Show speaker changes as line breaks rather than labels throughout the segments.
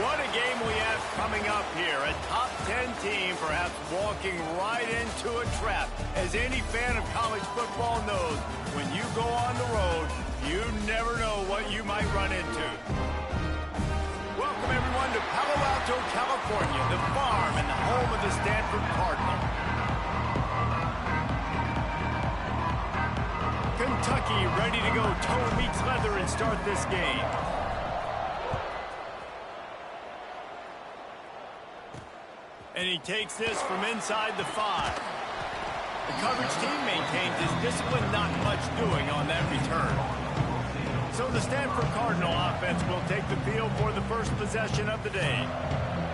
What a game we have coming up here. A top 10 team perhaps walking right into a trap. As any fan of college football knows, when you go on the road, you never know what you might run into. Welcome everyone to Palo Alto, California, the farm and the home of the Stanford Cardinal. Kentucky ready to go toe meets leather and start this game. And he takes this from inside the 5. The coverage team maintains his discipline, not much doing on that return. So the Stanford Cardinal offense will take the field for the first possession of the day.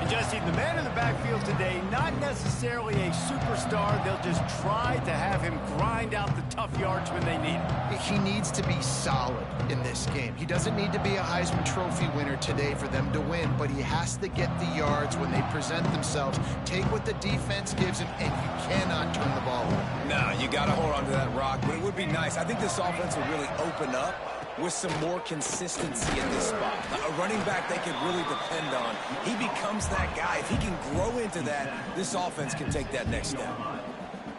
And Jesse, the man in the backfield today, not necessarily a superstar. They'll just try to have him grind out the tough yards when they need it.
He needs to be solid in this game. He doesn't need to be a Heisman Trophy winner today for them to win, but he has to get the yards when they present themselves. Take what the defense gives him, and you cannot turn the ball over.
No, you got to hold on to that rock, but it would be nice. I think this offense will really open up with some more consistency in this spot. A running back they can really depend on. He becomes that guy. If he can grow into that, this offense can take that next step.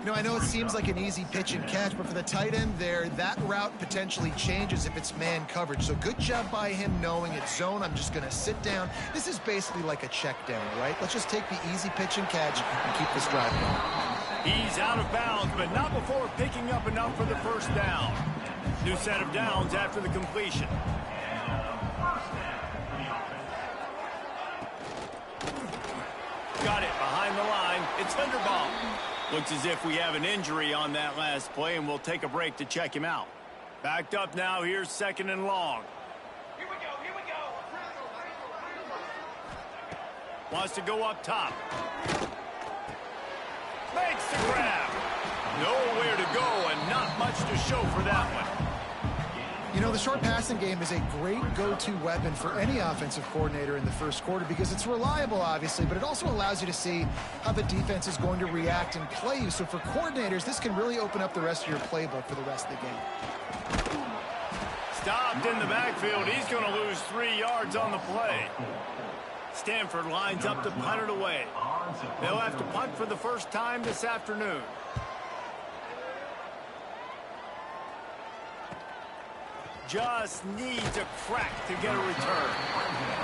You know, I know it seems like an easy pitch and catch, but for the tight end there, that route potentially changes if it's man coverage. So good job by him knowing it's zone. I'm just going to sit down. This is basically like a check down, right? Let's just take the easy pitch and catch and keep this drive going.
He's out of bounds, but not before picking up enough for the first down. New set of downs after the completion. Got it behind the line. It's Linderbaum. Looks as if we have an injury on that last play, and we'll take a break to check him out. Backed up now. Here's 2nd and long.
Here we go. Here we go.
Wants to go up top. Makes the grab. Nowhere to go and not much to show for that one.
You know, the short passing game is a great go-to weapon for any offensive coordinator in the first quarter because it's reliable, obviously, but it also allows you to see how the defense is going to react and play you. So for coordinators, this can really open up the rest of your playbook for the rest of the game.
Stopped in the backfield. He's going to lose 3 yards on the play. Stanford lines up to punt it away. They'll have to punt for the first time this afternoon. Just needs a crack to get a return.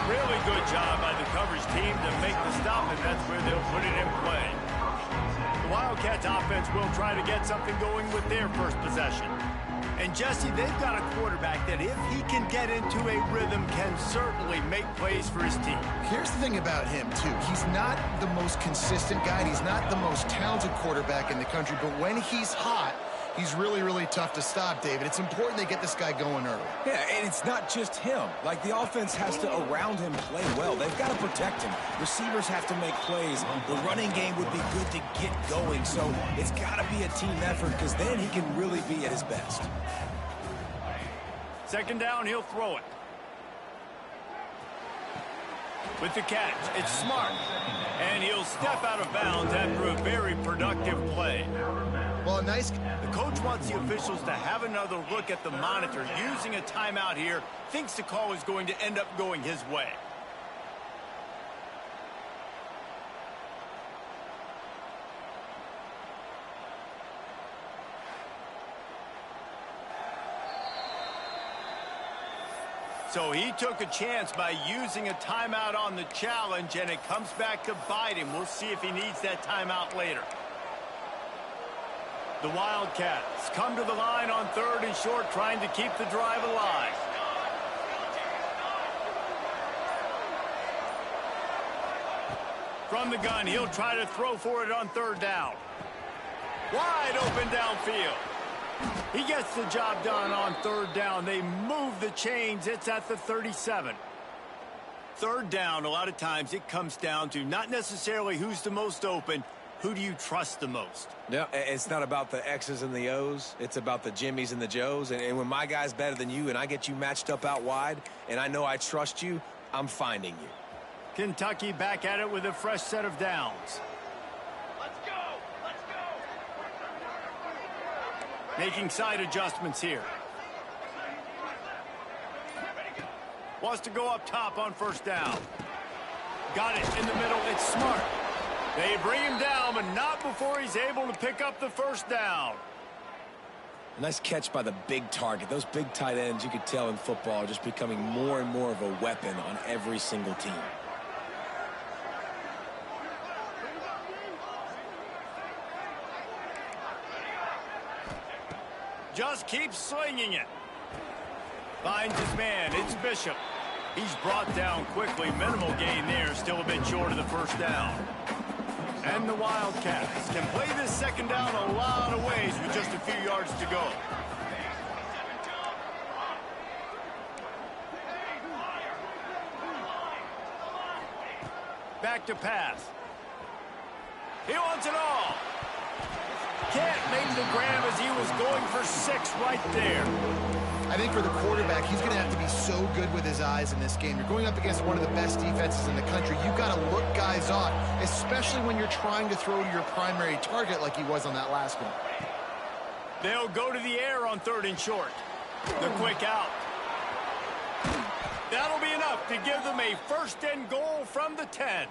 Really good job by the coverage team to make the stop, and that's where they'll put it in play. The Wildcats offense will try to get something going with their first possession. And Jesse, they've got a quarterback that if he can get into a rhythm can certainly make plays for his team.
Here's the thing about him, too. He's not the most consistent guy. He's not the most talented quarterback in the country, but when he's hot, he's really, really tough to stop, David. It's important they get this guy going early.
Yeah, and it's not just him. Like, the offense has to, around him, play well. They've got to protect him. Receivers have to make plays. The running game would be good to get going. So it's got to be a team effort because then he can really be at his best.
2nd down, he'll throw it. With the catch, it's Smart. And he'll step out of bounds after a very productive play.
Well, nice.
The coach wants the officials to have another look at the monitor. Using a timeout here, thinks the call is going to end up going his way. So he took a chance by using a timeout on the challenge, and it comes back to bite him. We'll see if he needs that timeout later. The Wildcats come to the line on 3rd and short, trying to keep the drive alive. From the gun, he'll try to throw for it on 3rd down. Wide open downfield. He gets the job done on 3rd down. They move the chains. It's at the 37. 3rd down, a lot of times it comes down to not necessarily who's the most open, who do you trust the most?
Yeah, it's not about the X's and the O's. It's about the Jimmys and the Joes. And when my guy's better than you and I get you matched up out wide and I know I trust you, I'm finding you.
Kentucky back at it with a fresh set of downs.
Let's go. Let's go.
Making side adjustments here. Wants to go up top on 1st down. Got it in the middle. It's smart. They bring him down, but not before he's able to pick up the first down.
A nice catch by the big target. Those big tight ends, you could tell in football, are just becoming more and more of a weapon on every single team.
Just keeps swinging it. Finds his man. It's Bishop. He's brought down quickly. Minimal gain there. Still a bit short of the first down. And the Wildcats can play this second down a lot of ways with just a few yards to go. Back to pass. He wants it all. Can't make the grab as he was going for 6 right there.
I think for the quarterback, he's going to have to be so good with his eyes in this game. You're going up against one of the best defenses in the country. You've got to look guys off, especially when you're trying to throw to your primary target like he was on that last one.
They'll go to the air on 3rd and short. The quick out. That'll be enough to give them a 1st and goal from the 10.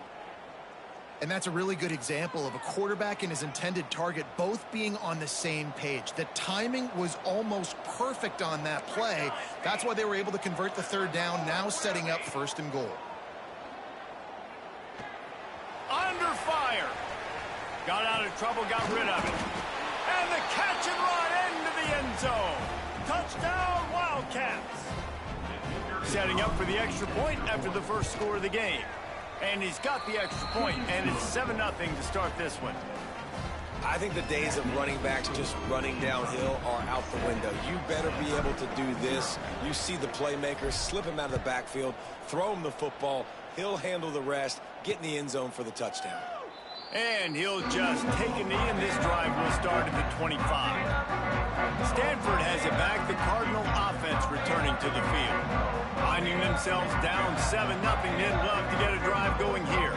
And that's a really good example of a quarterback and his intended target both being on the same page. The timing was almost perfect on that play. That's why they were able to convert the 3rd down, now setting up 1st and goal.
Under fire. Got out of trouble, got rid of it. And the catch and run into the end zone. Touchdown, Wildcats. Setting up for the extra point after the first score of the game. And he's got the extra point, and it's 7-0 to start this one.
I think the days of running backs just running downhill are out the window. You better be able to do this. You see the playmaker, slip him out of the backfield, throw him the football. He'll handle the rest, get in the end zone for the touchdown.
And he'll just take a knee, and this drive will start at the 25. Stanford has it back. The Cardinal offense returning to the field. Finding themselves down 7-0, they'd love to get a drive going here.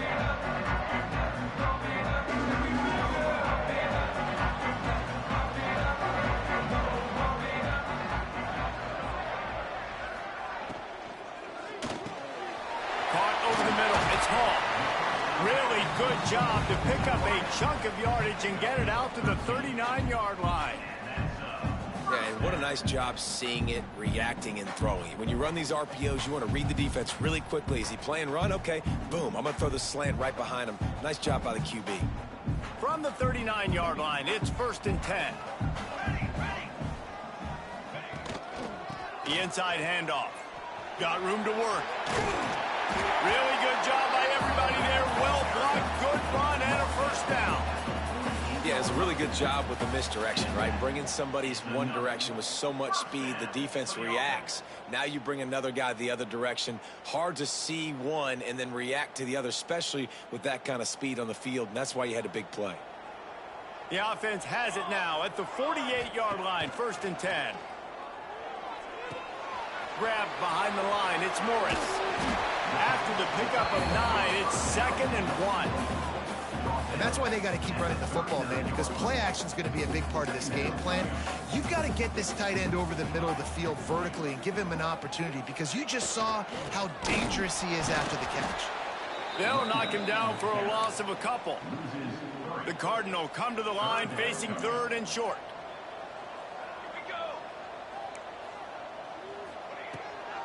Caught over the middle. It's Hall. Really good job to pick up a chunk of yardage and get it out to the 39-yard line.
Yeah, and what a nice job seeing it, reacting, and throwing it. When you run these RPOs, you want to read the defense really quickly. Is he playing run? Okay, boom. I'm going to throw the slant right behind him. Nice job by the QB.
From the 39-yard line, it's 1st and 10. The inside handoff. Got room to work. Really good job by everybody there. Well blocked, good run, and a 1st down.
Yeah, it's a really good job with the misdirection, right? Bringing somebody's one direction with so much speed, the defense reacts. Now you bring another guy the other direction. Hard to see one and then react to the other, especially with that kind of speed on the field, and that's why you had a big play.
The offense has it now at the 48-yard line, 1st and 10. Grab behind the line, it's Morris. After the pickup of 9, it's 2nd and 1.
And that's why they got to keep running the football, man, because play action is going to be a big part of this game plan. You've got to get this tight end over the middle of the field vertically and give him an opportunity, because you just saw how dangerous he is after the catch.
They'll knock him down for a loss of a couple. The Cardinal come to the line facing 3rd and short.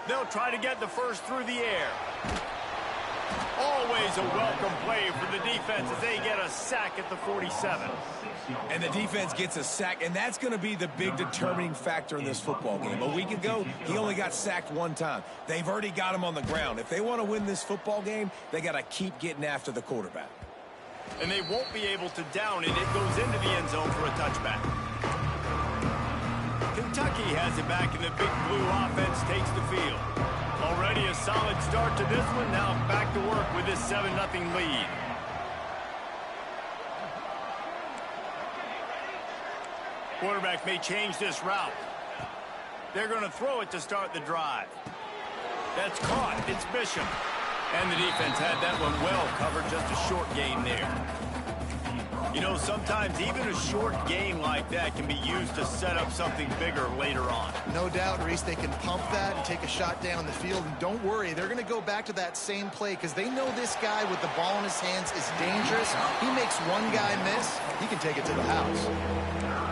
They'll try to get the first through the air. Always a welcome play for the defense as they get a sack at the 47.
And the defense gets a sack, and that's going to be the big determining factor in this football game. A week ago, he only got sacked 1 time. They've already got him on the ground. If they want to win this football game, they got to keep getting after the quarterback.
And they won't be able to down it. It goes into the end zone for a touchback. Kentucky has it back, and the Big Blue offense takes the field. Already a solid start to this one. Now back to work with this 7-0 lead. Quarterback may change this route. They're going to throw it to start the drive. That's caught. It's Bishop. And the defense had that one well covered. Just a short gain there. You know, sometimes even a short game like that can be used to set up something bigger later on.
No doubt, Reese, they can pump that and take a shot down the field. And don't worry, they're going to go back to that same play because they know this guy with the ball in his hands is dangerous. He makes one guy miss, he can take it to the house.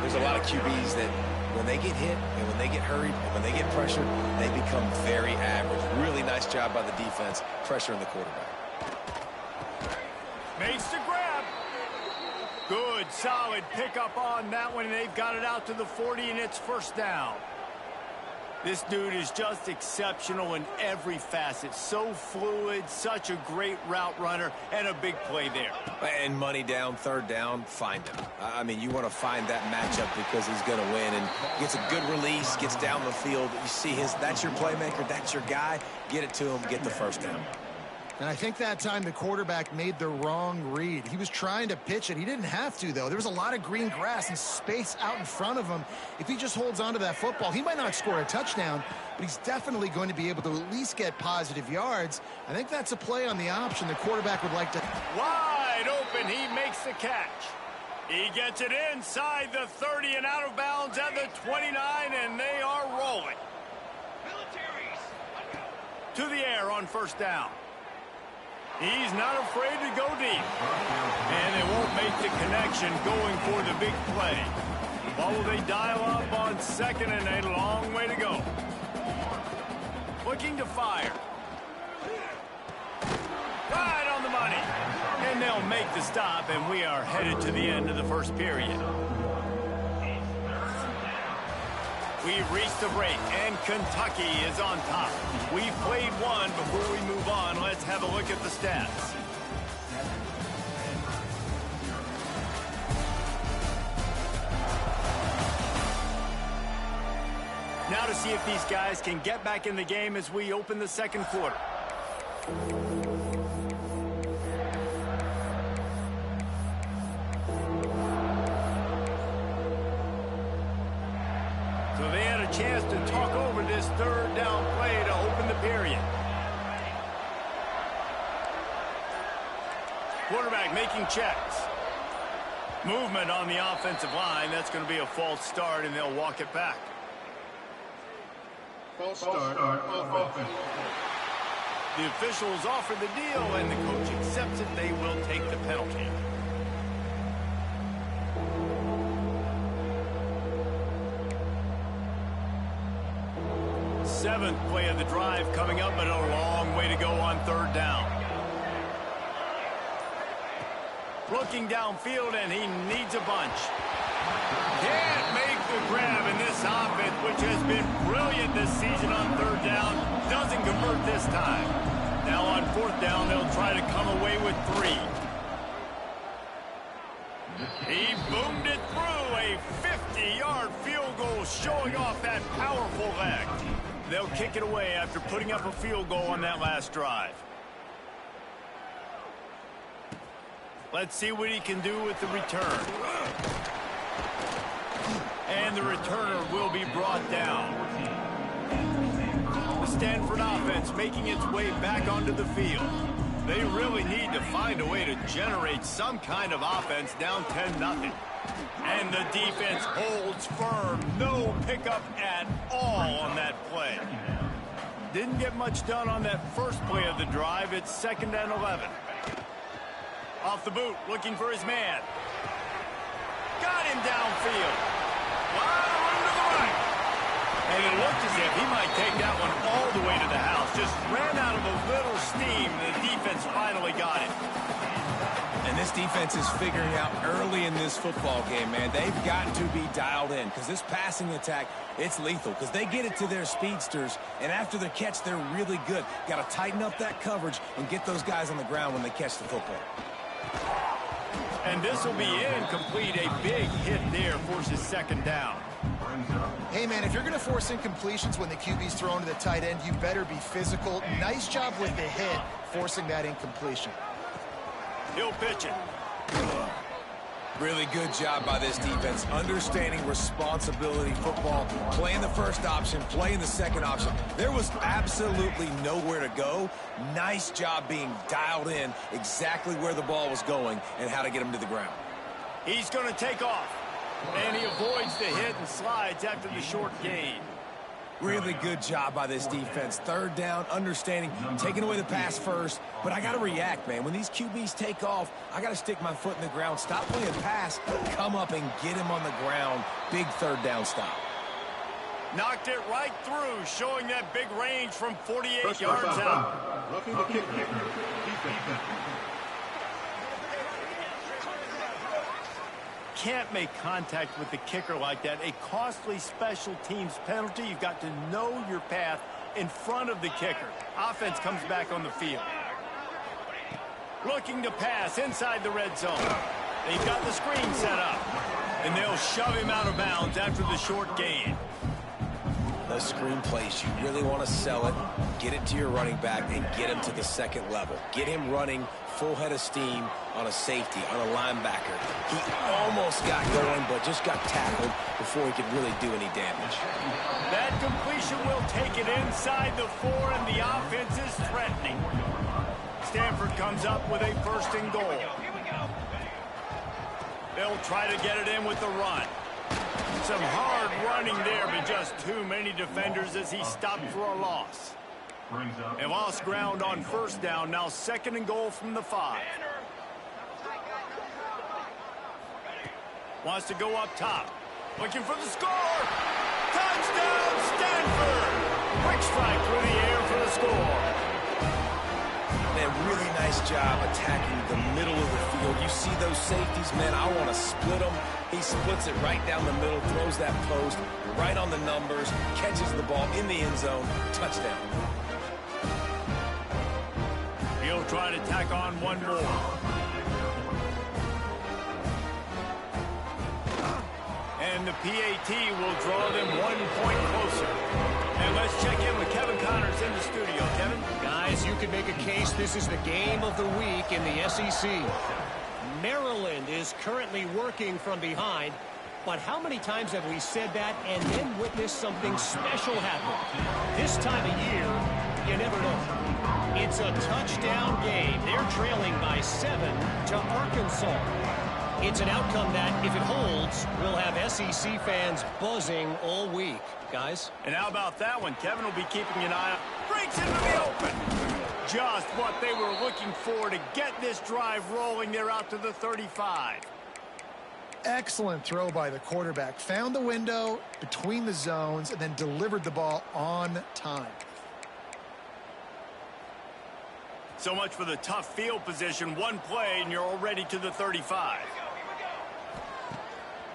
There's a lot of QBs that when they get hit and when they get hurried and when they get pressured, they become very average. Really nice job by the defense, pressuring the quarterback.
Makes the grab. Good, solid pickup on that one, and they've got it out to the 40, and it's first down. This dude is just exceptional in every facet. So fluid, such a great route runner, and a big play there.
And money down, third down, find him. I mean, you want to find that matchup because he's going to win and gets a good release, gets down the field. You see that's your playmaker, that's your guy. Get it to him, get the first down.
And I think that time the quarterback made the wrong read. He was trying to pitch it. He didn't have to, though. There was a lot of green grass and space out in front of him. If he just holds on to that football, he might not score a touchdown, but he's definitely going to be able to at least get positive yards. I think that's a play on the option the quarterback would like to.
Wide open, he makes the catch. He gets it inside the 30 and out of bounds at the 29, and they are rolling. To the air on first down. He's not afraid to go deep. And they won't make the connection going for the big play. What will they dial up on second, and a long way to go. Looking to fire. Right on the money. And they'll make the stop, and we are headed to the end of the first period. We've reached the break, and Kentucky is on top. We've played one. Before we move on, let's have a look at the stats. Now to see if these guys can get back in the game as we open the second quarter. So they had a chance to talk over this third down play to open the period. Quarterback making checks. Movement on the offensive line. That's going to be a false start, and they'll walk it back.
False start on offense.
The officials offer the deal, and the coach accepts it. They will take the penalty. Seventh play of the drive coming up, but a long way to go on third down. Looking downfield, and he needs a bunch. Can't make the grab in this offense, which has been brilliant this season on third down. Doesn't convert this time. Now on fourth down, they'll try to come away with 3. He boomed it through a 50-yard field goal, showing off that powerful leg. They'll kick it away after putting up a field goal on that last drive. Let's see what he can do with the return. And the returner will be brought down. The Stanford offense making its way back onto the field. They really need to find a way to generate some kind of offense down 10-0. And the defense holds firm. No pickup at all on that play. Didn't get much done on that first play of the drive. It's 2nd and 11. Off the boot, looking for his man. Got him downfield. Lot of room to the right. And it looked as if he might take that one all the way to the house. Just ran out of a little steam. The defense finally got it.
And this defense is figuring out early in this football game, man. They've got to be dialed in because this passing attack, it's lethal because they get it to their speedsters, and after the catch, they're really good. Got to tighten up that coverage and get those guys on the ground when they catch the football.
And this will be incomplete. A big hit there forces 2nd down.
Hey, man, if you're going to force incompletions when the QB's thrown to the tight end, you better be physical. Nice job with the hit, forcing that incompletion.
He'll pitch it.
Really good job by this defense, understanding responsibility football, playing the first option, playing the second option. There was absolutely nowhere to go. Nice job being dialed in exactly where the ball was going and how to get him to the ground.
He's going to take off. And he avoids the hit and slides after the short gain.
Really good job by this defense. Third down, understanding, taking away the pass first. But I got to react, man. When these QBs take off, I got to stick my foot in the ground. Stop playing pass. Come up and get him on the ground. Big third down stop.
Knocked it right through, showing that big range from 48 yards out.
Roughing the kicker. Defense.
Can't make contact with the kicker like that. A costly special teams penalty. You've got to know your path in front of the kicker. Offense comes back on the field. Looking to pass inside the red zone. They've got the screen set up. And they'll shove him out of bounds after the short gain.
Those screen plays, you really want to sell it, get it to your running back, and get him to the second level. Get him running full head of steam on a safety, on a linebacker. He almost got going, but just got tackled before he could really do any damage.
That completion will take it inside the 4, and the offense is threatening. Stanford comes up with a 1st and goal. They'll try to get it in with the run. Some hard running there, but just too many defenders as he stopped for a loss. They lost ground on 1st down. Now 2nd and goal from the 5. Wants to go up top. Looking for the score. Touchdown, Stanford! Quick strike through the air for the score.
Man, really nice job attacking the middle of the field. You see those safeties, man, I want to split them. He splits it right down the middle, throws that post right on the numbers, catches the ball in the end zone, touchdown.
He'll try to tack on one more. And the PAT will draw them 1 point closer. And let's check in with Kevin Connors in the studio. Kevin?
Guys, you could make a case this is the game of the week in the SEC. Maryland is currently working from behind, but how many times have we said that and then witnessed something special happen? This time of year, you never know. It's a touchdown game. They're trailing by 7 to Arkansas. It's an outcome that, if it holds, will have SEC fans buzzing all week. Guys?
And how about that one? Kevin will be keeping an eye on. Breaks into the open. Just what they were looking for to get this drive rolling. They're out to the 35.
Excellent throw by the quarterback. Found the window between the zones and then delivered the ball on time.
So much for the tough field position. One play and you're already to the 35.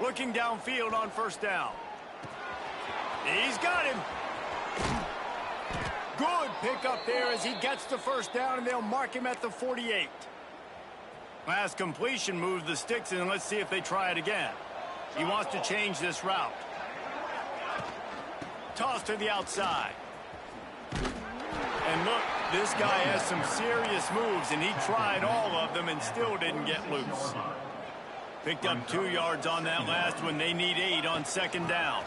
Looking downfield on 1st down. He's got him. Good pickup there as he gets the 1st down, and they'll mark him at the 48. Last completion moved the sticks, and let's see if they try it again. He wants to change this route. Toss to the outside. And look, this guy has some serious moves, and he tried all of them and still didn't get loose. Picked up 2 yards on that last one. They need 8 on 2nd down.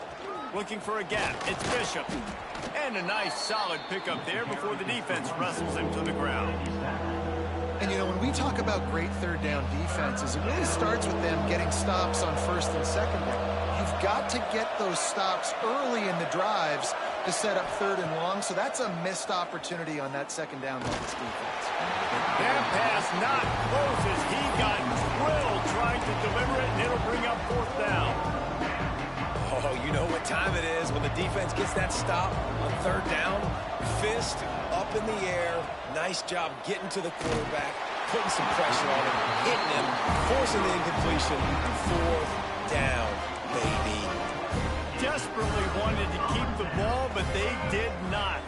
Looking for a gap. It's Bishop. And a nice solid pickup there before the defense wrestles him to the ground.
And, you know, when we talk about great 3rd down defenses, it really starts with them getting stops on 1st and 2nd down. You've got to get those stops early in the drives to set up 3rd and long, so that's a missed opportunity on that 2nd down by this defense.
That pass not close as he got drilled trying to deliver it, and it'll bring up 4th down.
Oh, you know what time it is when the defense gets that stop on 3rd down. Fist up in the air. Nice job getting to the quarterback, putting some pressure on him, hitting him, forcing the incompletion. 4th down, baby.
Desperately wanted to keep the ball, but they did not.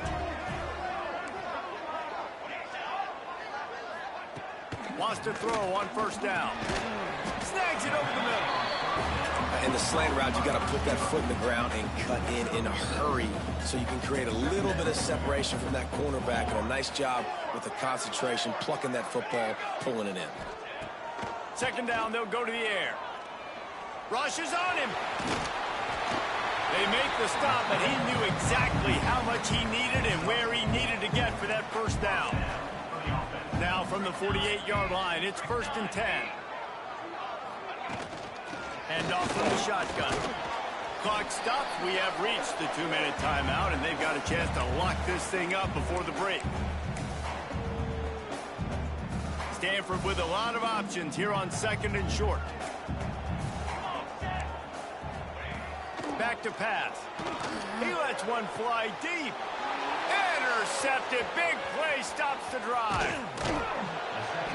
Wants to throw on 1st down. Snags it over the middle.
In the slant route, you got to put that foot in the ground and cut in a hurry so you can create a little bit of separation from that cornerback, and a nice job with the concentration, plucking that football, pulling it in.
2nd down, they'll go to the air. Rush is on him. They make the stop, but he knew exactly how much he needed and where he needed to get for that 1st down. Now from the 48-yard line, it's 1st and 10. Hand off from the shotgun. Clock stops. We have reached the 2-minute timeout, and they've got a chance to lock this thing up before the break. Stanford with a lot of options here on 2nd and short. Back to pass. He lets one fly deep. Intercepted. Big play stops the drive.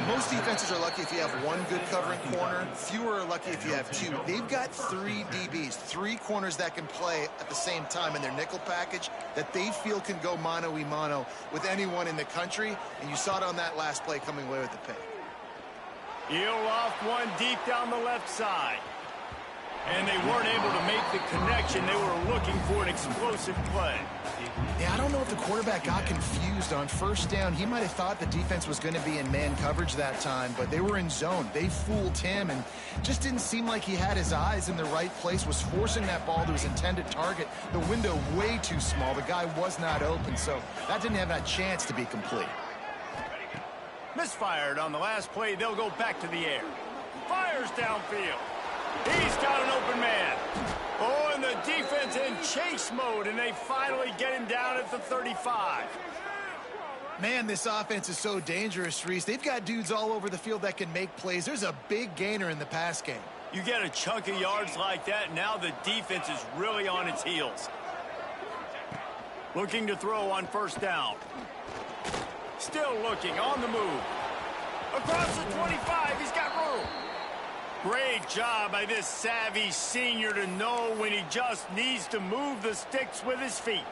Most defenses are lucky if you have one good covering corner. Fewer are lucky if you have two. They've got 3 DBs, 3 corners that can play at the same time in their nickel package that they feel can go mano-a-mano with anyone in the country. And you saw it on that last play coming away with the pick.
He'll off one deep down the left side. And they weren't able to make the connection. They were looking for an explosive play.
Yeah, I don't know if the quarterback got confused on first down. He might have thought the defense was going to be in man coverage that time, but they were in zone. They fooled him and just didn't seem like he had his eyes in the right place, was forcing that ball to his intended target. The window way too small. The guy was not open, so that didn't have a chance to be complete.
Misfired on the last play. They'll go back to the air. Fires downfield. He's got an open man. Oh, and the defense in chase mode, and they finally get him down at the 35.
Man, this offense is so dangerous, Reese. They've got dudes all over the field that can make plays. There's a big gainer in the pass game.
You get a chunk of yards like that, now the defense is really on its heels. Looking to throw on first down. Still looking, on the move. Across the 25, he's got room. Great job by this savvy senior to know when he just needs to move the sticks with his feet.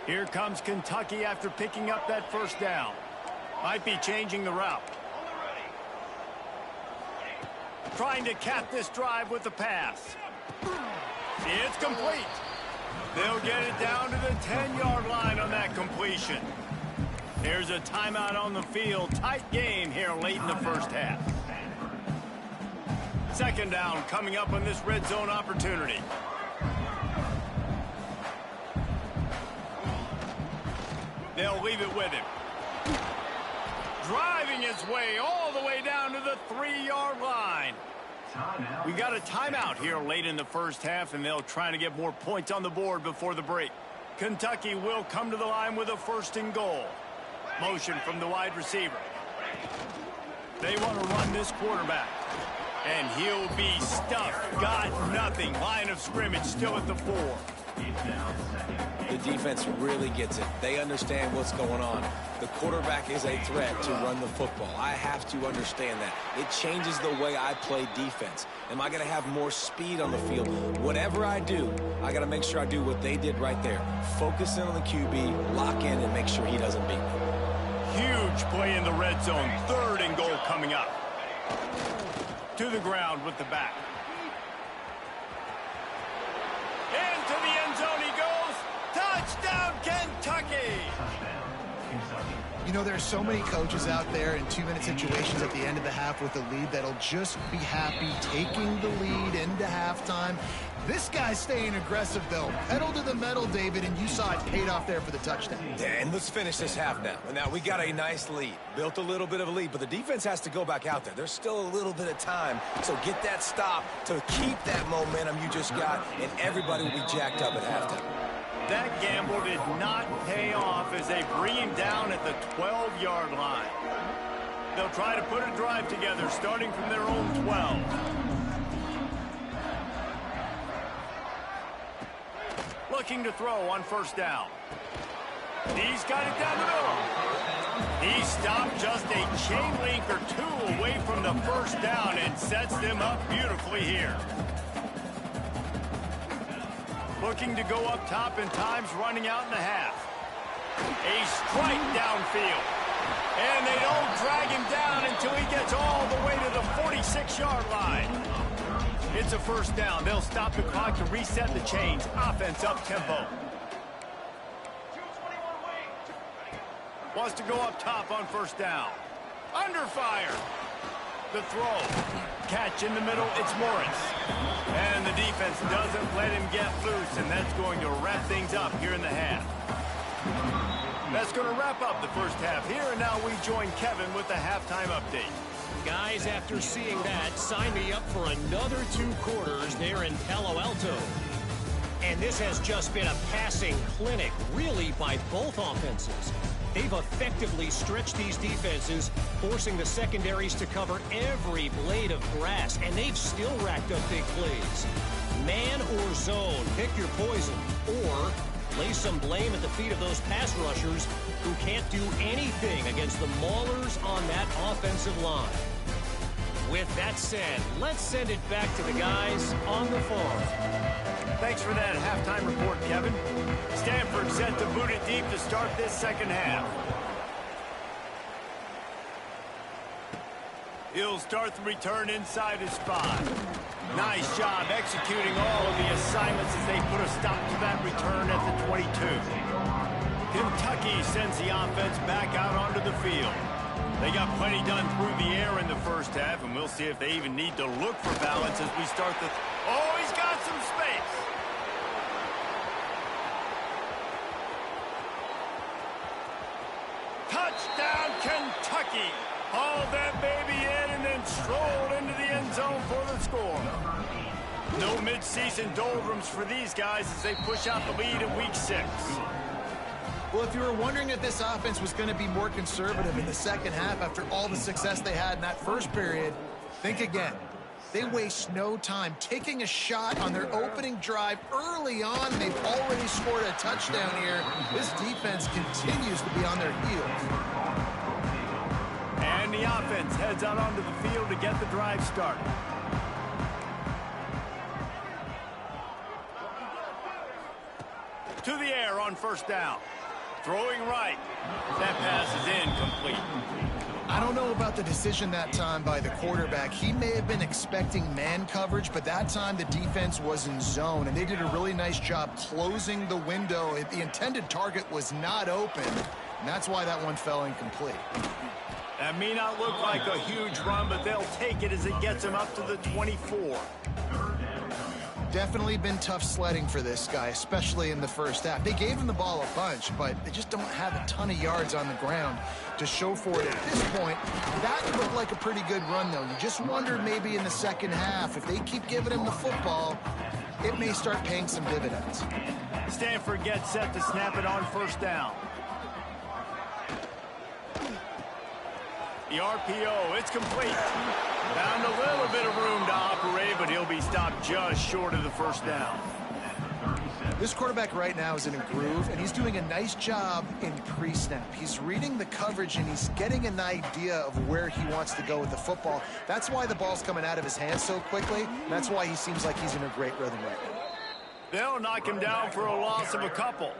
Here comes Kentucky after picking up that first down. Might be changing the route. Trying to cap this drive with the pass. It's complete. They'll get it down to the 10-yard line on that completion. There's a timeout on the field. Tight game here late in the first half. Second down coming up on this red zone opportunity. They'll leave it with him. Driving his way all the way down to the 3-yard line. We got a timeout here late in the first half, and they'll try to get more points on the board before the break. Kentucky will come to the line with a 1st and goal. Motion from the wide receiver. They want to run this quarterback. And he'll be stuffed. Got nothing. Line of scrimmage still at the 4.
The defense really gets it. They understand what's going on. The quarterback is a threat to run the football. I have to understand that. It changes the way I play defense. Am I going to have more speed on the field? Whatever I do, I got to make sure I do what they did right there. Focus in on the QB, lock in, and make sure he doesn't beat me.
Huge play in the red zone. 3rd and goal coming up. To the ground with the back. Into the end zone he goes. Touchdown, Kentucky!
You know, there are so many coaches out there in 2-minute situations at the end of the half with the lead that'll just be happy taking the lead into halftime. This guy's staying aggressive, though. Pedal to the metal, David, and you saw it paid off there for the touchdown.
Yeah, and let's finish this half now. And now we got a nice lead. Built a little bit of a lead, but the defense has to go back out there. There's still a little bit of time. So get that stop to keep that momentum you just got, and everybody will be jacked up at halftime.
That gamble did not pay off as they bring him down at the 12-yard line. They'll try to put a drive together starting from their own 12. Looking to throw on first down. He's got it down the middle. He stopped just a chain link or 2 away from the first down and sets them up beautifully here. Looking to go up top, and time's running out in the half. A strike downfield. And they don't drag him down until he gets all the way to the 46-yard line. It's a first down. They'll stop the clock to reset the chains. Offense up tempo. Wants to go up top on first down. Under fire. The throw. Catch in the middle. It's Morris. And the defense doesn't let him get loose, and that's going to wrap things up here in the half. That's going to wrap up the first half here, and now we join Kevin with the halftime update.
Guys, after seeing that, sign me up for another 2 quarters there in Palo Alto. And this has just been a passing clinic, really, by both offenses. They've effectively stretched these defenses, forcing the secondaries to cover every blade of grass, and they've still racked up big plays. Man or zone, pick your poison, or lay some blame at the feet of those pass rushers who can't do anything against the maulers on that offensive line. With that said, let's send it back to the guys on the farm.
Thanks for that halftime report, Kevin. Stanford set to boot it deep to start this second half. He'll start the return inside his 5. Nice job executing all of the assignments as they put a stop to that return at the 22. Kentucky sends the offense back out onto the field. They got plenty done through the air in the first half, and we'll see if they even need to look for balance as we start the... Oh, he's got some space! Touchdown, Kentucky! Hauled that baby in and then strolled into the end zone for the score. No midseason doldrums for these guys as they push out the lead in Week 6.
Well, if you were wondering if this offense was going to be more conservative in the second half after all the success they had in that first period, think again. They waste no time taking a shot on their opening drive early on. They've already scored a touchdown here. This defense continues to be on their heels.
And the offense heads out onto the field to get the drive started. To the air on first down. Throwing right. That pass is incomplete.
I don't know about the decision that time by the quarterback. He may have been expecting man coverage, but that time the defense was in zone, and they did a really nice job closing the window. The intended target was not open, and that's why that one fell incomplete.
That may not look like a huge run, but they'll take it as it gets them up to the 24.
Definitely been tough sledding for this guy, especially in the first half. They gave him the ball a bunch, but they just don't have a ton of yards on the ground to show for it at this point. That looked like a pretty good run, though. You just wonder maybe in the second half, if they keep giving him the football, it may start paying some dividends.
Stanford gets set to snap it on first down. The RPO, it's complete. Found a little bit of room to operate, but he'll be stopped just short of the first down.
This quarterback right now is in a groove, and he's doing a nice job in pre-snap. He's reading the coverage, and he's getting an idea of where he wants to go with the football. That's why the ball's coming out of his hands so quickly. That's why he seems like he's in a great rhythm right now.
They'll knock him down for a loss of a couple.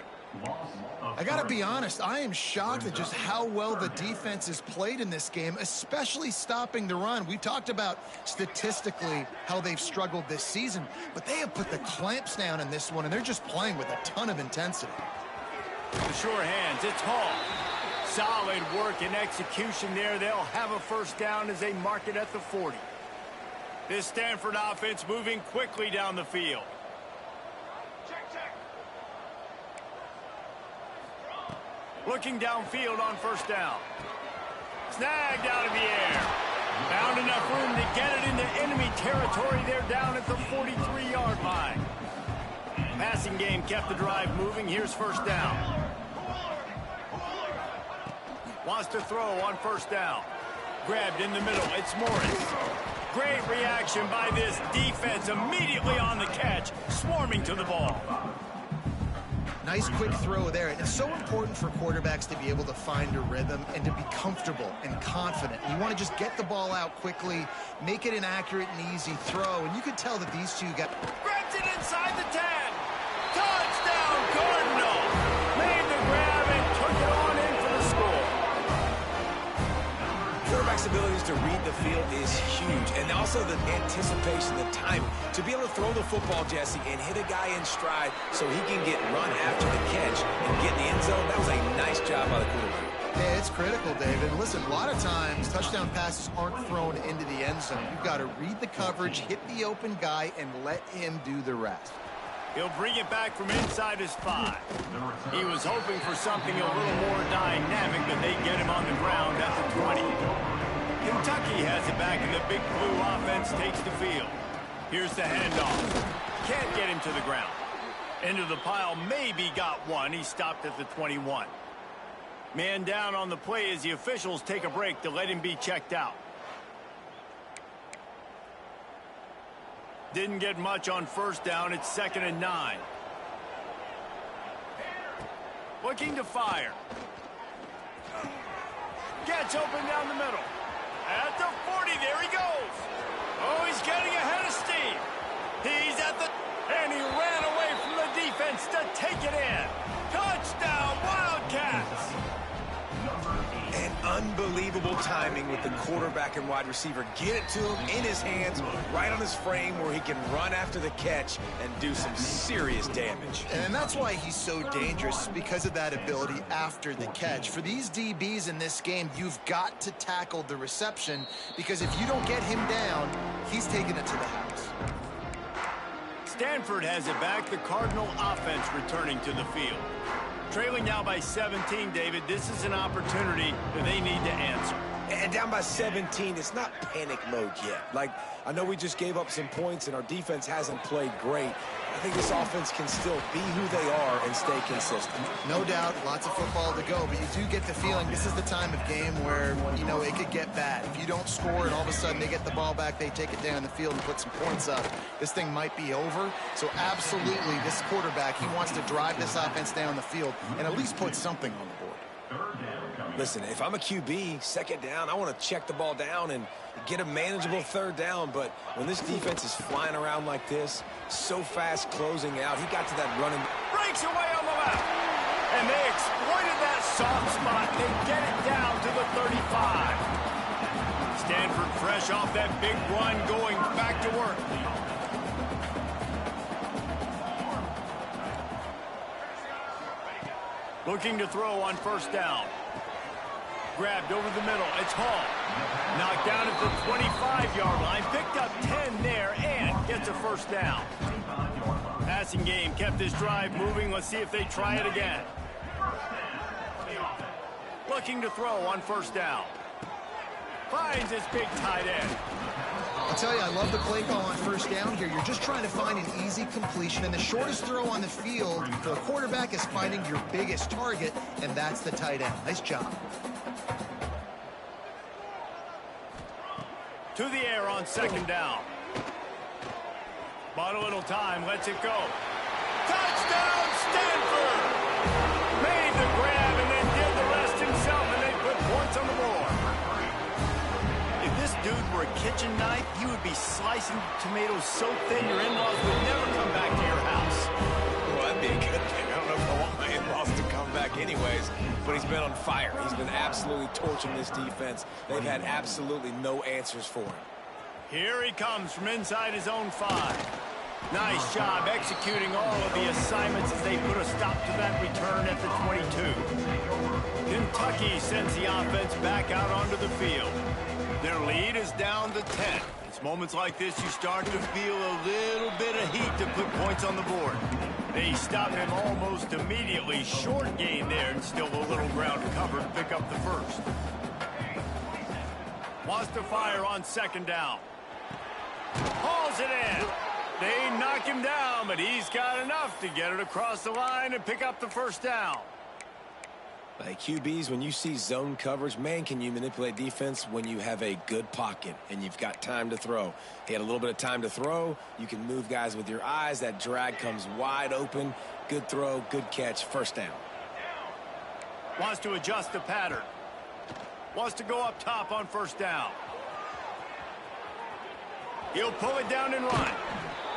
I gotta be honest, I am shocked at just how well the defense has played in this game, especially stopping the run. We talked about statistically how they've struggled this season, but they have put the clamps down in this one, and they're just playing with a ton of intensity.
The sure hands, it's Hall. Solid work and execution there. They'll have a first down as they mark it at the 40. This Stanford offense moving quickly down the field. Looking downfield on first down. Snagged out of the air. Found enough room to get it into enemy territory. They're down at the 43-yard line. Passing game kept the drive moving. Here's first down. Wants to throw on first down. Grabbed in the middle. It's Morris. Great reaction by this defense. Immediately on the catch. Swarming to the ball.
Nice quick throw there. It's so important for quarterbacks to be able to find a rhythm and to be comfortable and confident. You want to just get the ball out quickly, make it an accurate and easy throw. And you could tell that these two got...
Grabs it inside the 10. Touchdown, Cardinal. Made the grab and took it on in for the score.
Quarterback's abilities to read the field is huge, and also the anticipation, the timing. To be able to throw the football, Jesse, and hit a guy in stride so he can get run after the catch and get in the end zone, that was a nice job by the quarterback.
Yeah, it's critical, David. Listen, a lot of times touchdown passes aren't thrown into the end zone. You've got to read the coverage, hit the open guy, and let him do the rest.
He'll bring it back from inside his 5. He was hoping for something a little more dynamic, but they get him on the ground at the 20. Kentucky has it back, and the big blue offense takes the field. Here's the handoff. Can't get him to the ground. Into the pile, maybe got one. He stopped at the 21. Man down on the play as the officials take a break to let him be checked out. Didn't get much on first down. It's 2nd and 9. Looking to fire. Gets open down the middle. At the 40, there he goes. Oh, he's getting ahead of steam. He's at the... And he ran away from the defense to take it in. Touchdown, Wildcats!
And unbelievable timing with the quarterback and wide receiver. Get it to him in his hands, right on his frame where he can run after the catch and do some serious damage.
And that's why he's so dangerous, because of that ability after the catch. For these DBs in this game, you've got to tackle the reception, because if you don't get him down, he's taking it to the house.
Stanford has it back. The Cardinal offense returning to the field. Trailing now by 17, David. This is an opportunity that they need to answer.
And down by 17, it's not panic mode yet. Like, I know we just gave up some points and our defense hasn't played great. I think this offense can still be who they are and stay consistent.
No doubt, lots of football to go, but you do get the feeling this is the time of game where, you know, it could get bad. If you don't score and all of a sudden they get the ball back, they take it down the field and put some points up, this thing might be over. So absolutely, this quarterback, he wants to drive this offense down the field and at least put something on the board.
Listen, if I'm a QB, 2nd down, I want to check the ball down and get a manageable 3rd down. But when this defense is flying around like this, so fast closing out, he got to that running.
Breaks away on the left. And they exploited that soft spot. They get it down to the 35. Stanford fresh off that big run, going back to work. Looking to throw on 1st down. Grabbed over the middle. It's Hall. Knocked down at the 25-yard line. Picked up 10 there and gets a 1st down. Passing game kept this drive moving. Let's see if they try it again. Looking to throw on 1st down. Finds his big tight end.
I'll tell you, I love the play call on 1st down here. You're just trying to find an easy completion, and the shortest throw on the field for the quarterback is finding your biggest target, and that's the tight end. Nice job.
To the air on 2nd down. Bought a little time, lets it go. Touchdown, Stanford! Made the grab and then did the rest himself, and they put points on the board. If this dude were a kitchen knife, he would be slicing tomatoes so thin your in-laws would never come back to your house.
Well, that'd be a good thing. I don't know if I want my in-laws to come back anyways, but he's been on fire. He's been absolutely torching this defense. They've had absolutely no answers for him.
Here he comes from inside his own 5. Nice job executing all of the assignments as they put a stop to that return at the 22. Kentucky sends the offense back out onto the field. Their lead is down to 10. It's moments like this you start to feel a little bit of heat to put points on the board. They stop him almost immediately. Short gain there and still a little ground covered. Pick up the 1st. Wants to fire on 2nd down. Hauls it in. They knock him down, but he's got enough to get it across the line and pick up the 1st down.
Like QBs, when you see zone coverage, man, can you manipulate defense when you have a good pocket and you've got time to throw. He had a little bit of time to throw. You can move guys with your eyes. That drag comes wide open. Good throw, good catch, 1st down.
Wants to adjust the pattern. Wants to go up top on 1st down. He'll pull it down and run.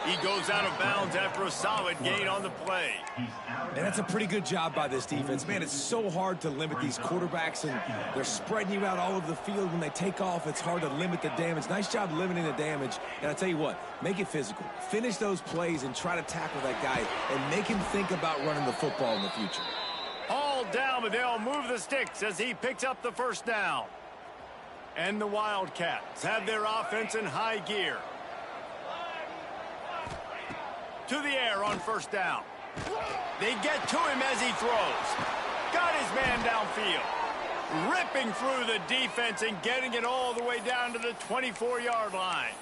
He goes out of bounds after a solid gain on the play.
And that's a pretty good job by this defense. Man, it's so hard to limit these quarterbacks, and they're spreading you out all over the field. When they take off, it's hard to limit the damage. Nice job limiting the damage. And I tell you what, make it physical. Finish those plays and try to tackle that guy and make him think about running the football in the future.
All down, but they'll move the sticks as he picks up the 1st down. And the Wildcats have their offense in high gear. To the air on 1st down. They get to him as he throws. Got his man downfield. Ripping through the defense and getting it all the way down to the 24-yard line.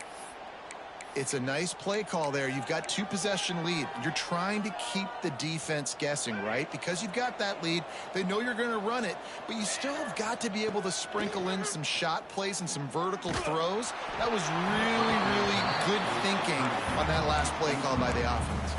It's a nice play call there. You've got 2-possession lead. You're trying to keep the defense guessing, right? Because you've got that lead. They know you're going to run it, but you still have got to be able to sprinkle in some shot plays and some vertical throws. That was really, really good thinking on that last play call by the offense.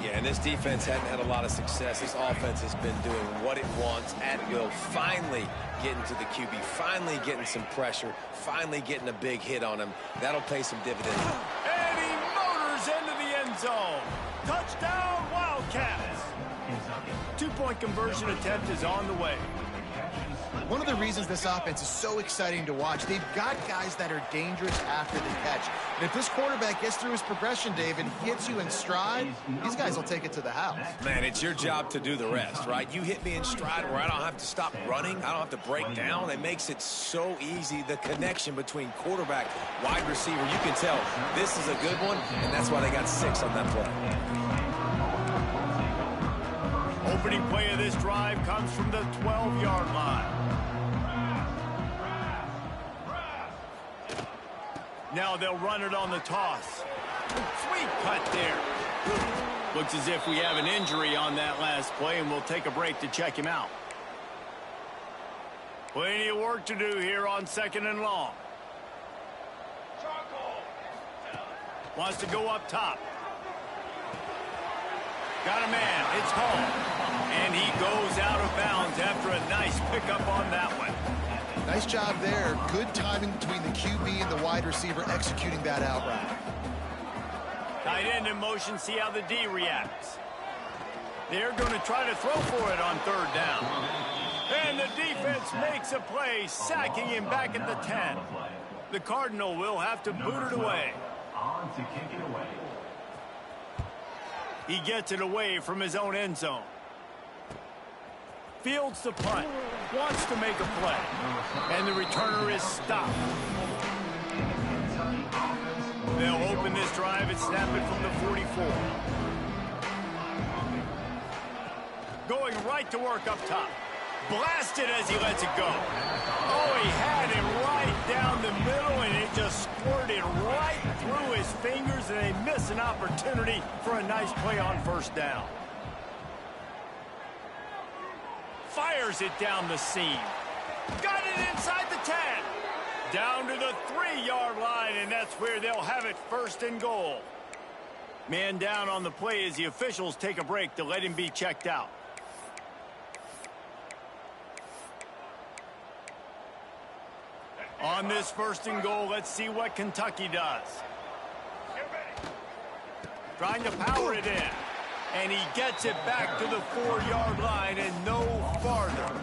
Yeah, and this defense hadn't had a lot of success. This offense has been doing what it wants at will. Finally getting to the QB, finally getting some pressure, finally getting a big hit on him. That'll pay some dividends.
And he motors into the end zone. Touchdown, Wildcats. 2-point conversion attempt is on the way.
One of the reasons this offense is so exciting to watch, they've got guys that are dangerous after the catch. And if this quarterback gets through his progression, Dave, and hits you in stride, these guys will take it to the house.
Man, it's your job to do the rest, right? You hit me in stride where I don't have to stop running. I don't have to break down. It makes it so easy. The connection between quarterback, wide receiver, you can tell this is a good one, and that's why they got 6 on that play.
Opening play of this drive comes from the 12-yard line. Now they'll run it on the toss. Sweet cut there. Looks as if we have an injury on that last play, and we'll take a break to check him out. Plenty of work to do here on 2nd and long. Wants to go up top. Got a man. It's Hall. And he goes out of bounds after a nice pickup on that one.
Nice job there. Good timing between the QB and the wide receiver executing that out route.
Tight end in motion. See how the D reacts. They're going to try to throw for it on 3rd down. And the defense makes a play, sacking him back at the 10. The Cardinal will have to boot it away.
On to kick it away.
He gets it away from his own end zone. Fields the punt. Wants to make a play. And the returner is stopped. They'll open this drive and snap it from the 44. Going right to work up top. Blasted as he lets it go. Oh, he had it right down the middle, and it just squirted right through his fingers, and they miss an opportunity for a nice play on 1st down. Fires it down the seam. Got it inside the 10. Down to the 3-yard line, and that's where they'll have it 1st and goal. Man down on the play as the officials take a break to let him be checked out. On this 1st and goal, let's see what Kentucky does. Trying to power it in. And he gets it back to the 4-yard line and no farther.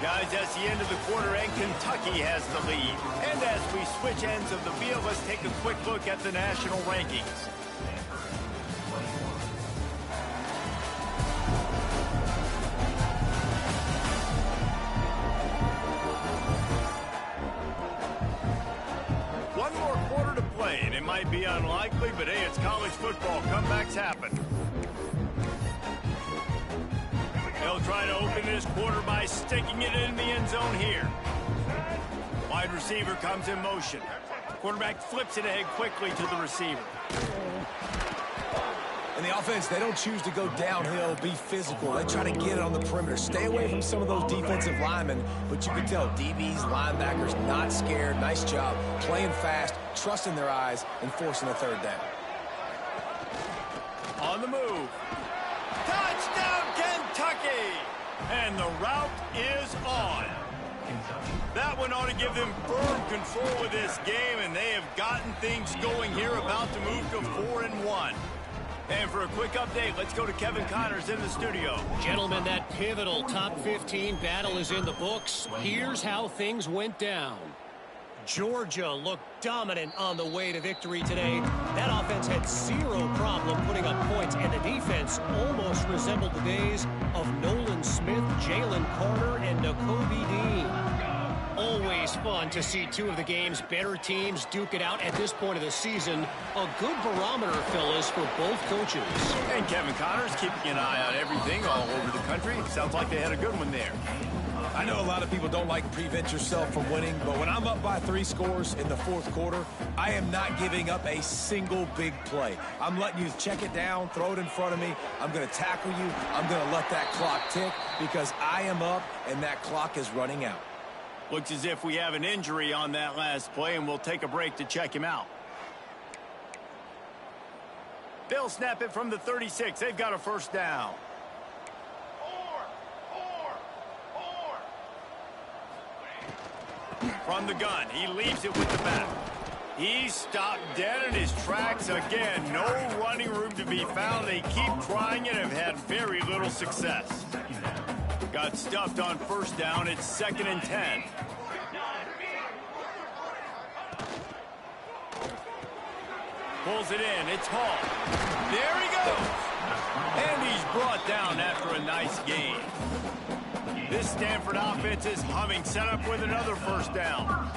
Guys, that's the end of the quarter, and Kentucky has the lead. And as we switch ends of the field, let's take a quick look at the national rankings. One more quarter to play, and it might be unlikely, but hey, it's college football. Comebacks happen. They'll try to open this quarter by sticking it in the end zone here. Wide receiver comes in motion. Quarterback flips it ahead quickly to the receiver.
And the offense, they don't choose to go downhill, be physical. They try to get it on the perimeter. Stay away from some of those defensive linemen, but you can tell DBs, linebackers, not scared. Nice job playing fast, trusting their eyes, and forcing a 3rd down.
On the move. Touchdown, Kentucky! And the route is on. That one ought to give them firm control of this game, and they have gotten things going here, about to move to 4-1. And for a quick update, let's go to Kevin Connors in the studio.
Gentlemen, that pivotal top 15 battle is in the books. Here's how things went down. Georgia looked dominant on the way to victory today. That offense had zero problem putting up points, and the defense almost resembled the days of Nolan Smith, Jalen Carter, and Nakobe Dean. Always always fun to see two of the game's better teams duke it out at this point of the season. A good barometer, Phyllis, for both coaches.
And Kevin Connors keeping an eye on everything all over the country. Sounds like they had a good one there.
I know a lot of people don't like to prevent yourself from winning, but when I'm up by 3 scores in the 4th quarter, I am not giving up a single big play. I'm letting you check it down, throw it in front of me. I'm going to tackle you. I'm going to let that clock tick because I am up and that clock is running out.
Looks as if we have an injury on that last play, and we'll take a break to check him out. They'll snap it from the 36. They've got a first down. From the gun, he leaves it with the back. He's stopped dead in his tracks again. No running room to be found. They keep trying it and have had very little success. Got stuffed on first down. It's 2nd and 10. Pulls it in. It's Hall. There he goes. And he's brought down after a nice gain. This Stanford offense is humming, set up with another first down.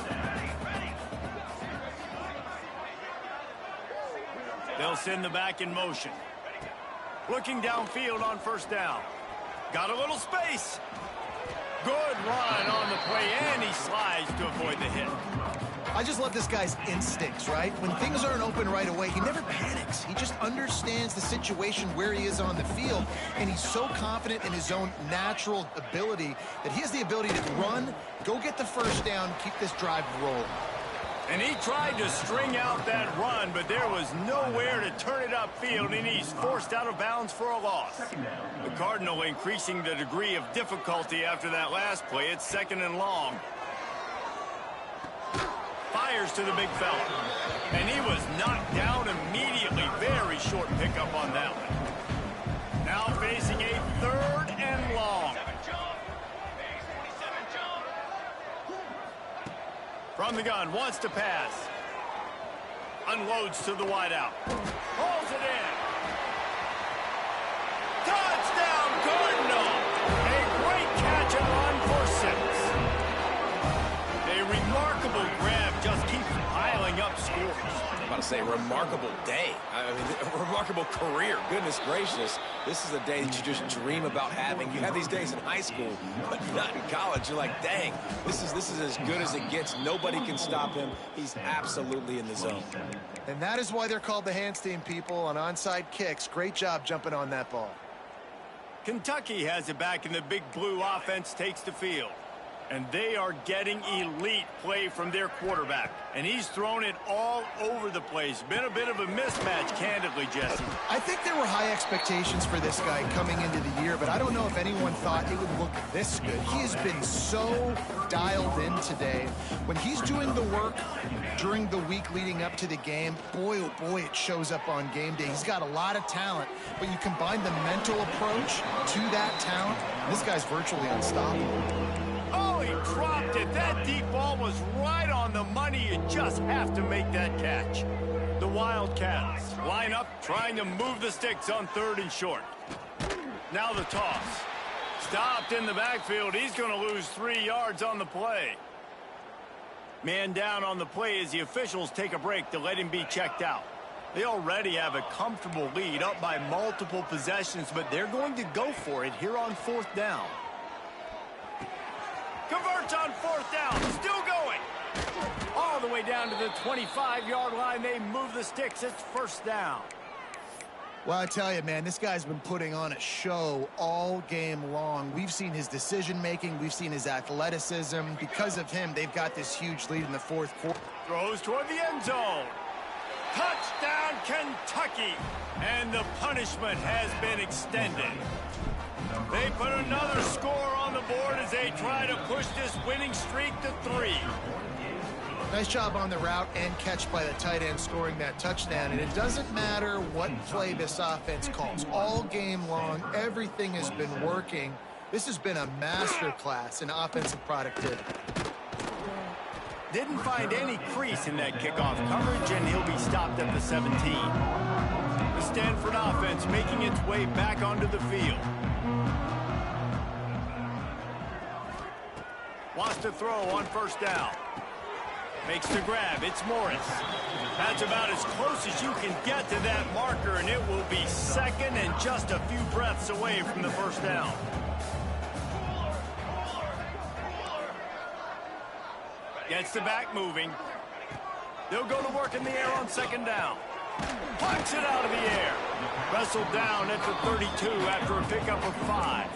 They'll send the back in motion. Looking downfield on first down. Got a little space. Good run on the play, and he slides to avoid the hit.
I just love this guy's instincts, right? When things aren't open right away, he never panics. He just understands the situation where he is on the field, and he's so confident in his own natural ability that he has the ability to run, go get the first down, keep this drive rolling.
And he tried to string out that run, but there was nowhere to turn it upfield, and he's forced out of bounds for a loss. The Cardinal increasing the degree of difficulty after that last play. It's 2nd and long. Fires to the big fella. And he was knocked down immediately. Very short pickup on that one. Now facing a 3rd and long. From the gun, wants to pass. Unloads to the wideout. Holds it in. Touchdown, Cardinal! A great catch and run for 6. A remarkable grab just keeps piling up scores.
I'm about to say remarkable day. I mean, a remarkable career. Goodness gracious. This is a day that you just dream about having. You have these days in high school, but not in college. You're like, dang, this is as good as it gets. Nobody can stop him. He's absolutely in the zone.
And that is why they're called the hands team, people, on onside kicks. Great job jumping on that ball.
Kentucky has it back, and the Big Blue offense takes the field. And they are getting elite play from their quarterback. And he's thrown it all over the place. Been a bit of a mismatch, candidly, Jesse.
I think there were high expectations for this guy coming into the year, but I don't know if anyone thought it would look this good. He has been so dialed in today. When he's doing the work during the week leading up to the game, boy, oh boy, it shows up on game day. He's got a lot of talent, but you combine the mental approach to that talent, this guy's virtually unstoppable.
Oh, he dropped it. That deep ball was right on the money. You just have to make that catch. The Wildcats line up, trying to move the sticks on 3rd and short. Now the toss. Stopped in the backfield. He's going to lose 3 yards on the play. Man down on the play as the officials take a break to let him be checked out. They already have a comfortable lead, up by multiple possessions, but they're going to go for it here on 4th down. Converts on 4th down, still going. All the way down to the 25-yard line. They move the sticks. It's 1st down.
Well, I tell you, man, this guy's been putting on a show all game long. We've seen his decision-making. We've seen his athleticism. Because of him, they've got this huge lead in the 4th quarter.
Throws toward the end zone. Touchdown, Kentucky. And the punishment has been extended. They put another score on the board as they try to push this winning streak to 3.
Nice job on the route and catch by the tight end scoring that touchdown. And it doesn't matter what play this offense calls. All game long, everything has been working. This has been a masterclass in offensive productivity.
Didn't find any crease in that kickoff coverage, and he'll be stopped at the 17. The Stanford offense making its way back onto the field. Wants to throw on first down. Makes the grab. It's Morris. That's about as close as you can get to that marker, and it will be second and just a few breaths away from the first down. Gets the back moving. They'll go to work in the air on second down. Punts it out of the air. Wrestled down at the 32 after a pickup of 5.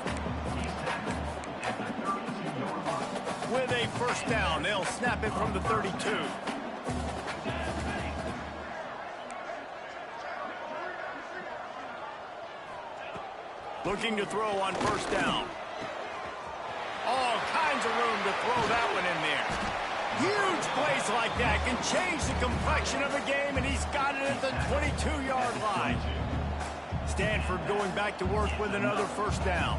With a first down, they'll snap it from the 32. Looking to throw on first down. All kinds of room to throw that one in there. Huge plays like that can change the complexion of a game, and he's got it at the 22-yard line. Stanford going back to work with another first down.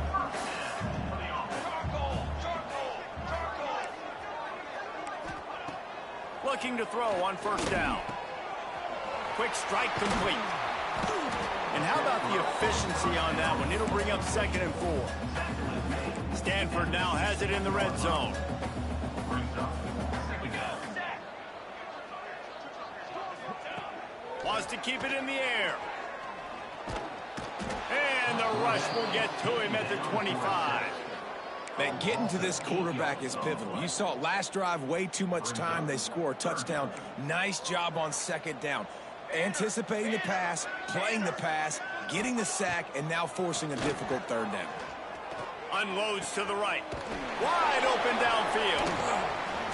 Looking to throw on first down. Quick strike complete. And how about the efficiency on that one? It'll bring up 2nd and 4. Stanford now has it in the red zone. Wants to keep it in the air. And the rush will get to him at the 25.
Man, getting to this quarterback is pivotal. You saw it last drive, way too much time. They score a touchdown. Nice job on second down. Anticipating the pass, playing the pass, getting the sack, and now forcing a difficult third down.
Unloads to the right. Wide open downfield.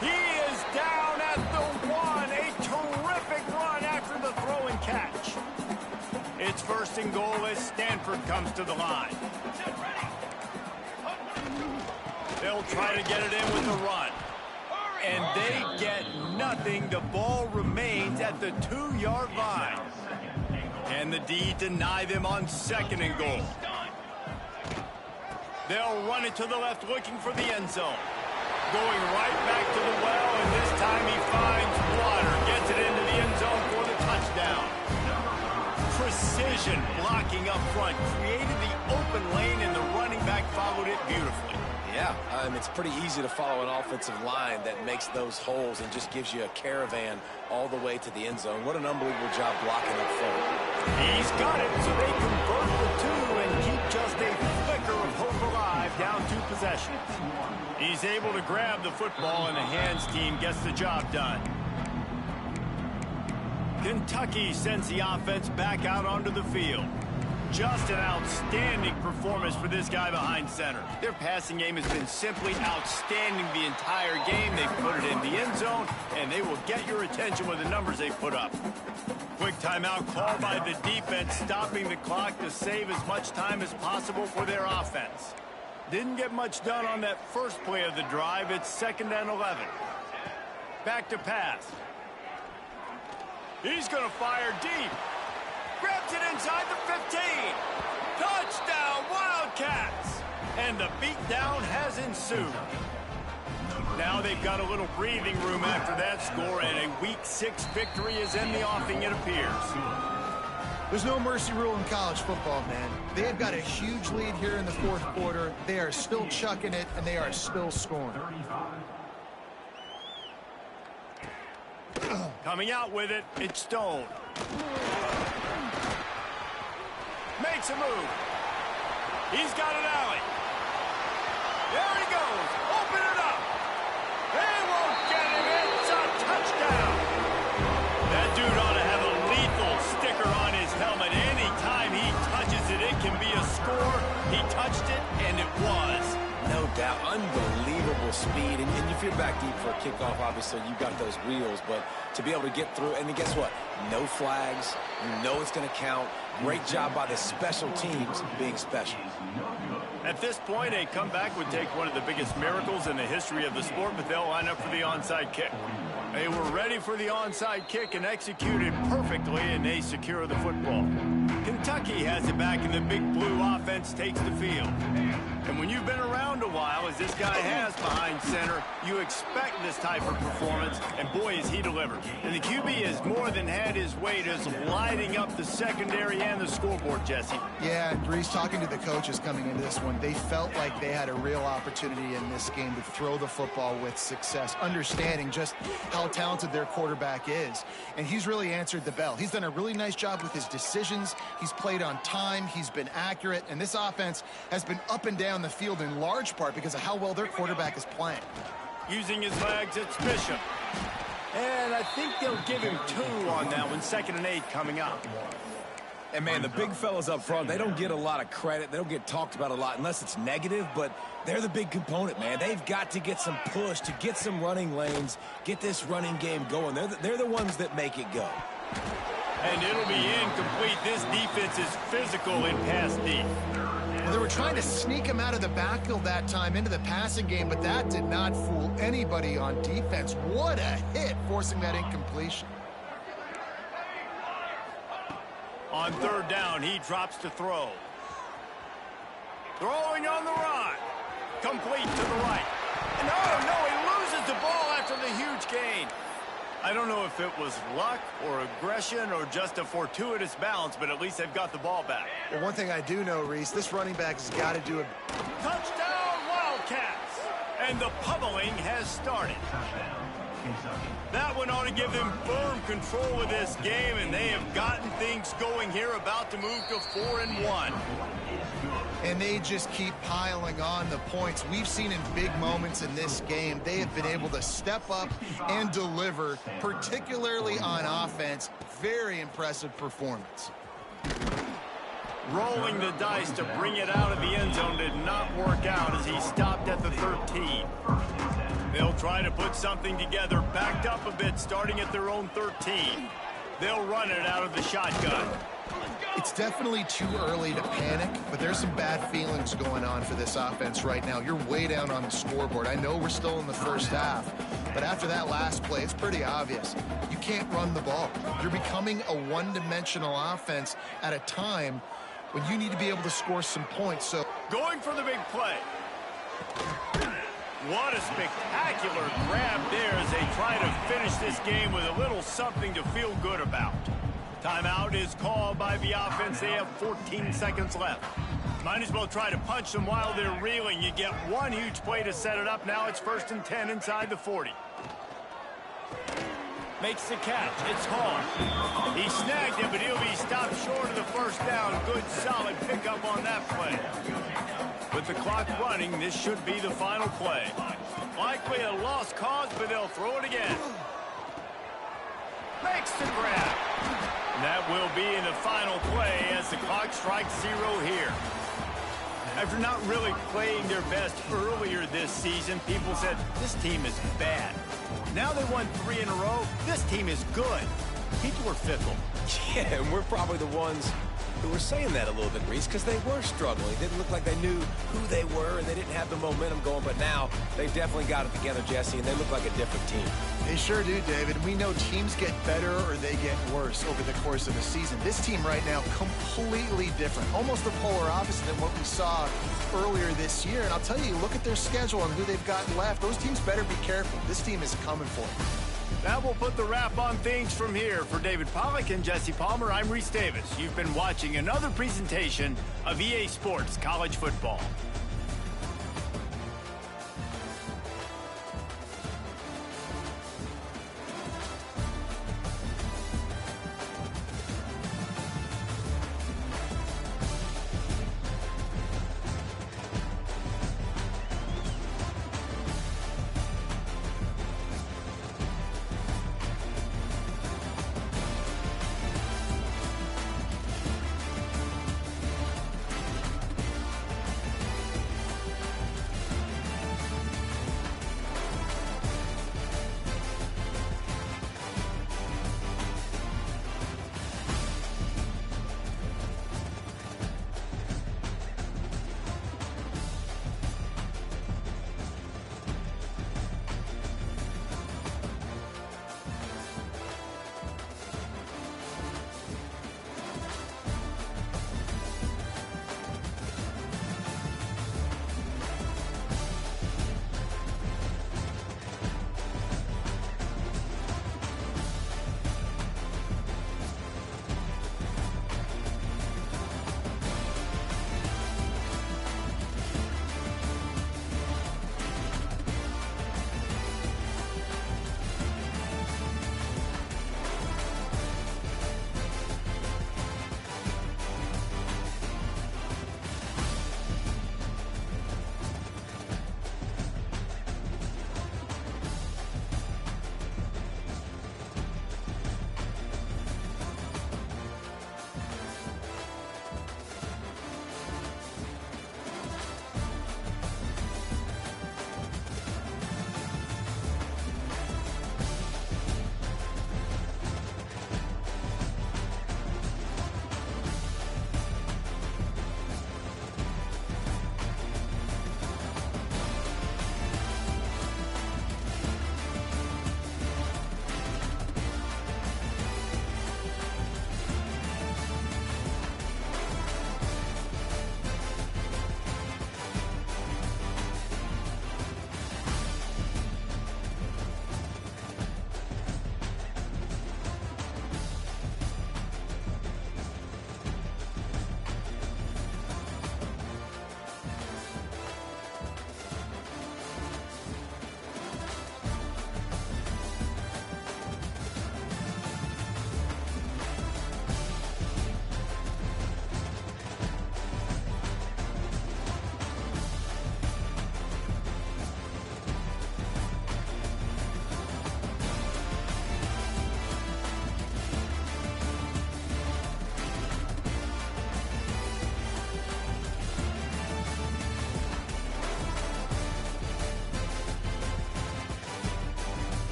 He is down at the 1. A terrific run after the throw and catch. It's 1st and goal as Stanford comes to the line. They'll try to get it in with the run. And they get nothing. The ball remains at the 2-yard line. Can the D deny them on 2nd and goal? They'll run it to the left looking for the end zone. Going right back to the well, and this time he finds water. Gets it into the end zone for the touchdown. Precision blocking up front. Created the open lane, and the running back followed it beautifully.
Yeah, it's pretty easy to follow an offensive line that makes those holes and just gives you a caravan all the way to the end zone. What an unbelievable job blocking up front.
He's got it, so they convert the 2 and keep just a flicker of hope alive, down 2 possessions. He's able to grab the football, and the hands team gets the job done. Kentucky sends the offense back out onto the field. Just an outstanding performance for this guy behind center. Their passing game has been simply outstanding the entire game. They put it in the end zone, and they will get your attention with the numbers they put up. Quick timeout call by the defense, stopping the clock to save as much time as possible for their offense. Didn't get much done on that first play of the drive. It's 2nd and 11. Back to pass. He's going to fire deep. Grabs it inside the 15. Touchdown, Wildcats. And the beatdown has ensued. Now they've got a little breathing room after that score, and a Week 6 victory is in the offing, it appears.
There's no mercy rule in college football, man. They've got a huge lead here in the 4th quarter. They are still chucking it, and they are still scoring.
Coming out with it, it's Stone. Makes a move. He's got an alley. There he goes. Open it up. They won't get him. It's a touchdown. That dude ought to have a lethal sticker on his helmet. Anytime he touches it, it can be a score. He touched it, and it was.
No doubt. Unbelievable speed. And if you're back deep for a kickoff, obviously you've got those wheels. But to be able to get through, and then guess what? No flags. You know it's going to count. Great job by the special teams being special.
At this point, a comeback would take one of the biggest miracles in the history of the sport, but they'll line up for the onside kick. They were ready for the onside kick and executed perfectly, and they secure the football. Kentucky has it back, and the big blue offense takes the field. And when you've been around a while, as this guy has behind center, you expect this type of performance, and boy, has he delivered. And the QB has more than had his way just lighting up the secondary and the scoreboard, Jesse.
Yeah, and Breeze, talking to the coaches coming into this one, they felt like they had a real opportunity in this game to throw the football with success, understanding just how talented their quarterback is. And he's really answered the bell. He's done a really nice job with his decisions. He's played on time. He's been accurate. And this offense has been up and down the field in large part because of how well their quarterback is playing.
Using his legs, it's Bishop. And I think they'll give him 2 on that one. 2nd and 8 coming up.
And, man, the big fellas up front, they don't get a lot of credit. They don't get talked about a lot unless it's negative, but they're the big component, man. They've got to get some push, to get some running lanes, get this running game going. They're the ones that make it go.
And it'll be incomplete. This defense is physical in pass deep.
Well, they were trying to sneak him out of the backfield that time into the passing game, but that did not fool anybody on defense. What a hit, forcing that incompletion.
On 3rd down, he drops to throw. Throwing on the run. Complete to the right. No, he loses the ball after the huge gain. I don't know if it was luck or aggression or just a fortuitous bounce, but at least they've got the ball back.
Well, one thing I do know, Reese, this running back has got to do it.
Touchdown, Wildcats! And the pummeling has started. That one ought to give them firm control of this game, and they have gotten things going here, about to move to 4-1.
And they just keep piling on the points. We've seen in big moments in this game, they have been able to step up and deliver, particularly on offense. Very impressive performance.
Rolling the dice to bring it out of the end zone did not work out as he stopped at the 13. They'll try to put something together, backed up a bit, starting at their own 13. They'll run it out of the shotgun.
It's definitely too early to panic, but there's some bad feelings going on for this offense right now. You're way down on the scoreboard. I know we're still in the first half, but after that last play, it's pretty obvious. You can't run the ball. You're becoming a one-dimensional offense at a time when you need to be able to score some points. So
going for the big play. What a spectacular grab there as they try to finish this game with a little something to feel good about. Timeout is called by the offense. They have 14 seconds left. Might as well try to punch them while they're reeling. You get one huge play to set it up. Now it's 1st and 10 inside the 40. Makes the catch. It's Hall. He snagged it, but he'll be stopped short of the 1st down. Good, solid pickup on that play. With the clock running, this should be the final play. Likely a lost cause, but they'll throw it again. Makes the grab. That will be in the final play as the clock strikes 0 here. After not really playing their best earlier this season, people said, this team is bad. Now they won 3 in a row. This team is good. People are fickle.
Yeah, and we're probably the ones who were saying that a little bit, Reese, because they were struggling. It didn't look like they knew who they were, and they didn't have the momentum going. But now they've definitely got it together, Jesse, and they look like a different team.
They sure do, David. We know teams get better or they get worse over the course of a season. This team right now, completely different. Almost the polar opposite than what we saw earlier this year. And I'll tell you, look at their schedule and who they've got left. Those teams better be careful. This team is coming for them.
That will put the wrap on things from here. For David Pollack and Jesse Palmer, I'm Reese Davis. You've been watching another presentation of EA Sports College Football.